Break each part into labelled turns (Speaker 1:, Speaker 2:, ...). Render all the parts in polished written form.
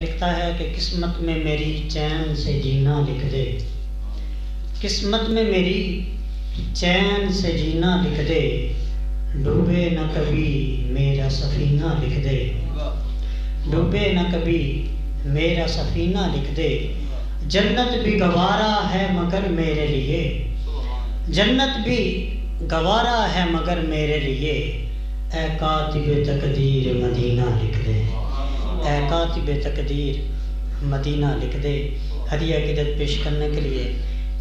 Speaker 1: لکھتا ہے کہ قسمت میں میری چین سے جینا لکھ دے، قسمت میں میری چین سے جینا لکھ دے، ڈوبے نہ کبھی میرا سفینہ لکھ دے، ڈوبے نہ کبھی میرا سفینہ لکھ دے، جنت بھی گوارا ہے مگر میرے لیے، جنت بھی گوارا ہے مگر میرے لیے، اے کاتب تقدیر مدینہ لکھ دے، اے کاتب تقدیر مدینہ لکھ دے۔ ہدیہ عقیدت پیش کرنے کے لیے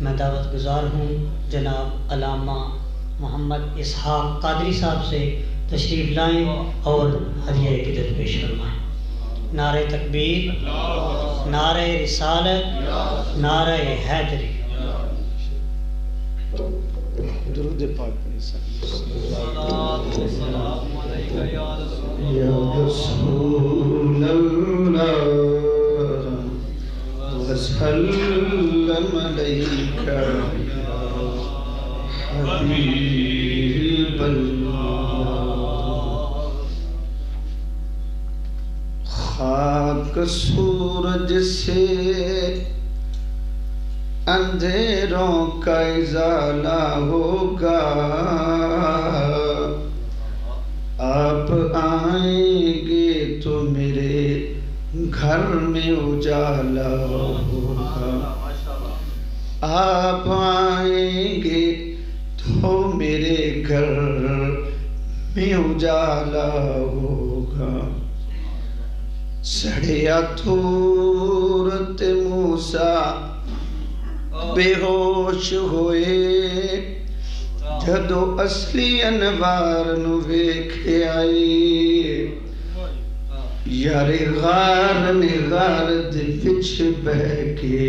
Speaker 1: میں دعوت گزار ہوں جناب علامہ محمد اسحاق قادری صاحب سے تشریف لائیں اور ہدیہ عقیدت پیش فرمائیں۔ نعرہ تکبیر، نعرہ رسالت، نعرہ حیدری۔
Speaker 2: درود پاک
Speaker 3: یا رسول اللہ وسلم علیک یا حبیب اللہ۔ خاک سورج سے اندھیروں کا ازالہ ہوگا، آپ آئیں گے تو میرے گھر میں اجالا ہوگا، آپ آئیں گے تو میرے گھر میں اجالا ہوگا۔ سڑیا تورت موسیٰ بے ہوش ہوئے، جدو اصلی انوار نو ویکھے آئی، یار غار نے غار دے وچ بہ کے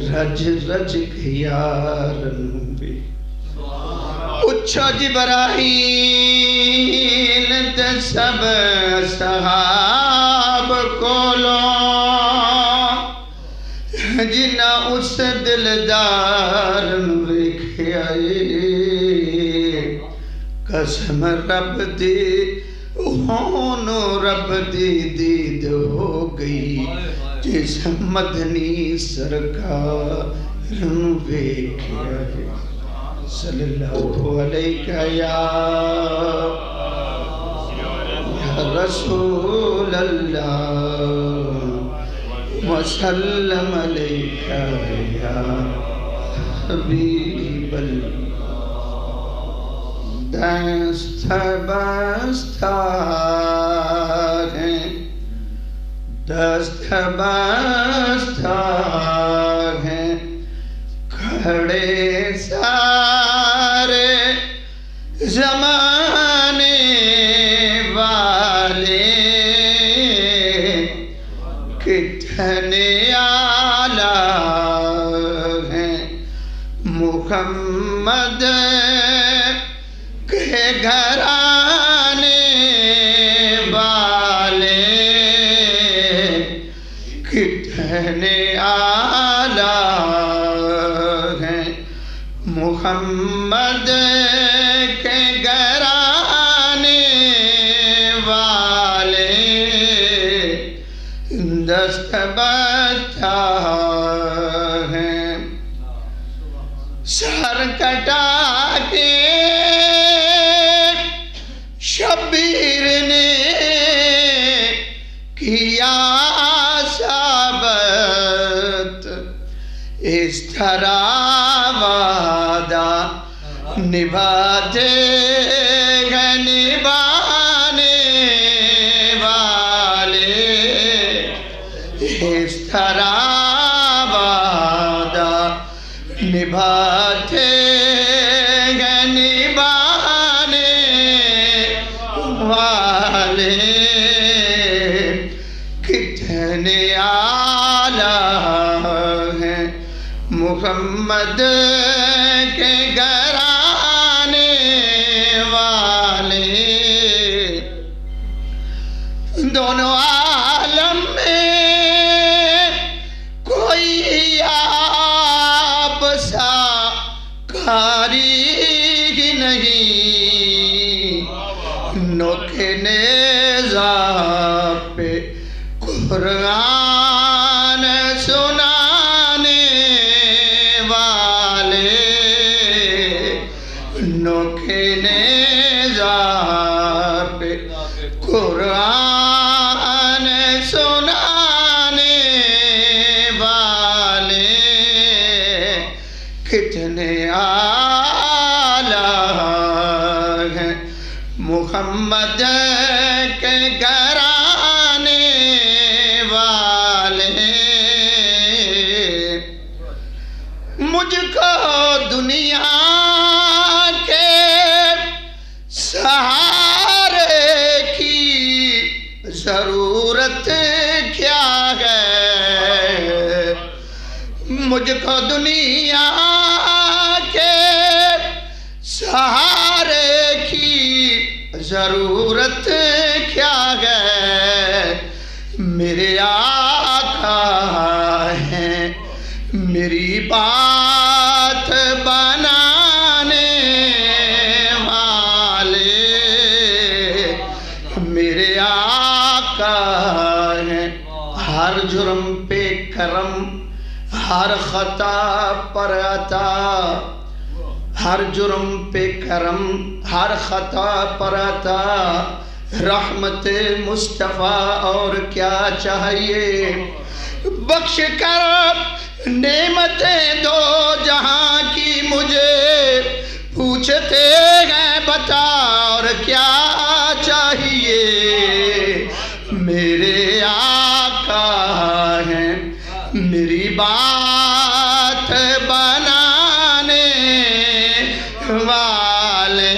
Speaker 3: رج رج کے یار نو وے۔ پچھو جبرائیل تے سب صحاب کولو، جنہ اس دلدار نو ویکھے آئے، قسم رب دی ہونو رب دی دید ہو گئی، جس مدنی سرکار نو ویکھے آئے۔ صلی اللہ علیہ یا رسول اللہ وسلم علیکہ یا حبیب اللہ۔ دست بستہ ہیں، دست بستہ ہیں، کھڑے سارے زمانے والے، کتنے اعلیٰ ہیں محمد کے گھرانے والے، کتنے اعلیٰ ہیں محمد کے گھرانے والے، دست بستہ ہیں۔ سر کٹا کے شبیر نے کیا ثابت، اس طرح وعدہ نبھاتے ہیں نبھانے والے، اس طرح وعدہ نبھاتے ہیں نبھانے والے، کتنے اعلیٰ ہیں محمد کے گھرانے والے۔ دونوں عالم میں کوئی آپ سا قاری ہی نہیں، نوکے نیزہ پہ قرآن آلہ ہیں محمد کے گھرانے والے مجھ کو دنیا کے سہارے کی ضرورت کیا ہے مجھ کو دنیا کے سہارے کی ضرورت کیا ہے میرے آقا ہیں میری بات بنانے والے میرے آقا ہیں ہر جرم پہ کرم ہر خطا پر عطا ہر جرم پہ کرم ہر خطا پر عطا رحمت مصطفیٰ اور کیا چاہیے بخش کر نعمتیں دو جہاں کی مجھے پوچھتے ہیں بتا اور کیا چاہیے میرے آقا ہیں میری بات بنانے والے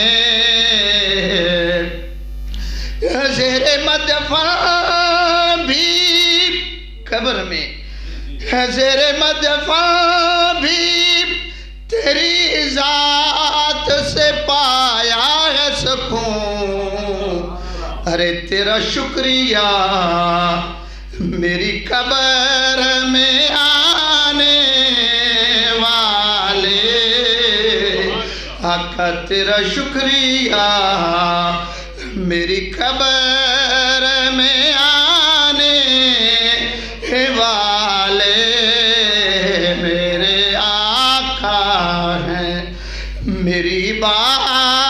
Speaker 3: زیر مدفن بھی قبر میں زیر مدفن بھی تیری ذات سے پایا ہے سکون ارے تیرا شکریہ میری قبر میں آنے والے آقا تیرا شکریہ میری قبر میں آنے والے میرے آقا ہیں میری بات